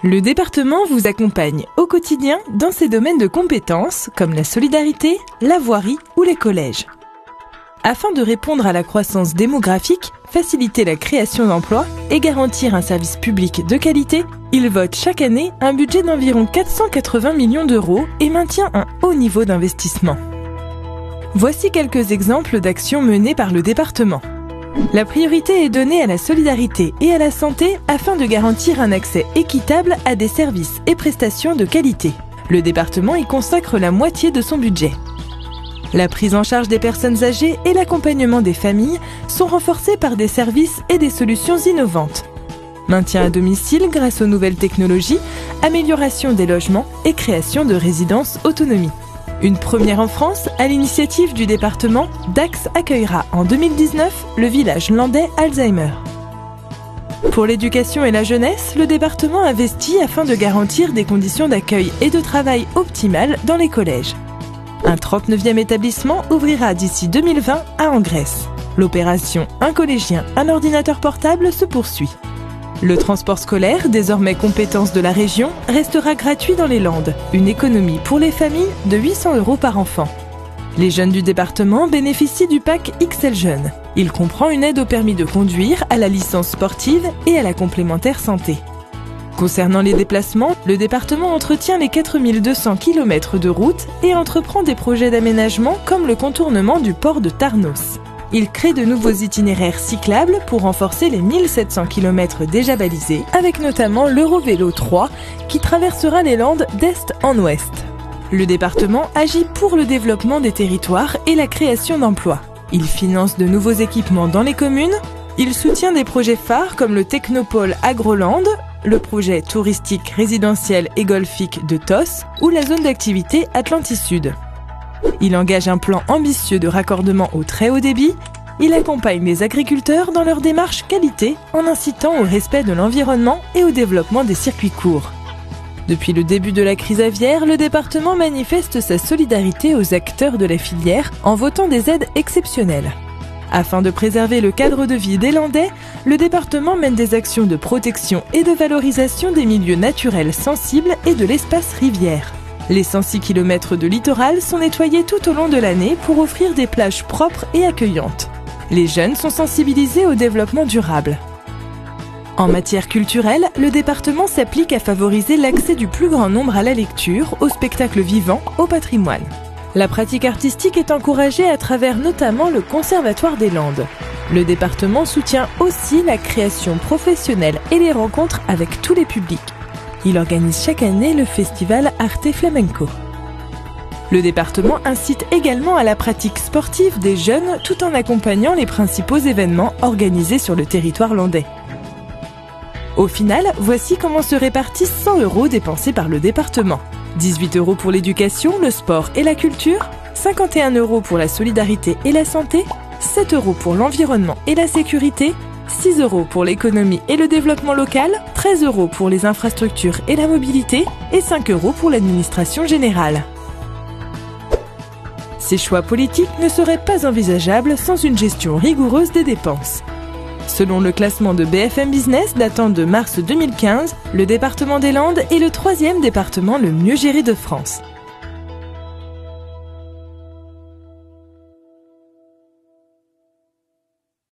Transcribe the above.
Le département vous accompagne au quotidien dans ses domaines de compétences comme la solidarité, la voirie ou les collèges. Afin de répondre à la croissance démographique, faciliter la création d'emplois et garantir un service public de qualité, il vote chaque année un budget d'environ 480 millions d'euros et maintient un haut niveau d'investissement. Voici quelques exemples d'actions menées par le département. La priorité est donnée à la solidarité et à la santé afin de garantir un accès équitable à des services et prestations de qualité. Le département y consacre la moitié de son budget. La prise en charge des personnes âgées et l'accompagnement des familles sont renforcés par des services et des solutions innovantes. Maintien à domicile grâce aux nouvelles technologies, amélioration des logements et création de résidences autonomie. Une première en France, à l'initiative du département, Dax accueillera en 2019 le village landais Alzheimer. Pour l'éducation et la jeunesse, le département investit afin de garantir des conditions d'accueil et de travail optimales dans les collèges. Un 39e établissement ouvrira d'ici 2020 à Angresse. L'opération Un collégien, un ordinateur portable se poursuit. Le transport scolaire, désormais compétence de la région, restera gratuit dans les Landes. Une économie pour les familles de 800 € par enfant. Les jeunes du département bénéficient du pack XL Jeunes. Il comprend une aide au permis de conduire, à la licence sportive et à la complémentaire santé. Concernant les déplacements, le département entretient les 4200 km de route et entreprend des projets d'aménagement comme le contournement du port de Tarnos. Il crée de nouveaux itinéraires cyclables pour renforcer les 1700 km déjà balisés, avec notamment l'Eurovélo 3 qui traversera les Landes d'est en ouest. Le département agit pour le développement des territoires et la création d'emplois. Il finance de nouveaux équipements dans les communes, il soutient des projets phares comme le Technopôle Agroland, le projet touristique résidentiel et golfique de TOS ou la zone d'activité Atlantis Sud. Il engage un plan ambitieux de raccordement au très haut débit. Il accompagne les agriculteurs dans leur démarche qualité en incitant au respect de l'environnement et au développement des circuits courts. Depuis le début de la crise aviaire, le département manifeste sa solidarité aux acteurs de la filière en votant des aides exceptionnelles. Afin de préserver le cadre de vie des Landais, le département mène des actions de protection et de valorisation des milieux naturels sensibles et de l'espace rivière. Les 106 km de littoral sont nettoyés tout au long de l'année pour offrir des plages propres et accueillantes. Les jeunes sont sensibilisés au développement durable. En matière culturelle, le département s'applique à favoriser l'accès du plus grand nombre à la lecture, au spectacle vivant, au patrimoine. La pratique artistique est encouragée à travers notamment le Conservatoire des Landes. Le département soutient aussi la création professionnelle et les rencontres avec tous les publics. Il organise chaque année le festival Arte Flamenco. Le département incite également à la pratique sportive des jeunes tout en accompagnant les principaux événements organisés sur le territoire landais. Au final, voici comment se répartissent 100 € dépensés par le département. 18 € pour l'éducation, le sport et la culture, 51 € pour la solidarité et la santé, 7 € pour l'environnement et la sécurité, 6 € pour l'économie et le développement local, 13 € pour les infrastructures et la mobilité et 5 € pour l'administration générale. Ces choix politiques ne seraient pas envisageables sans une gestion rigoureuse des dépenses. Selon le classement de BFM Business datant de mars 2015, le département des Landes est le 3e département le mieux géré de France.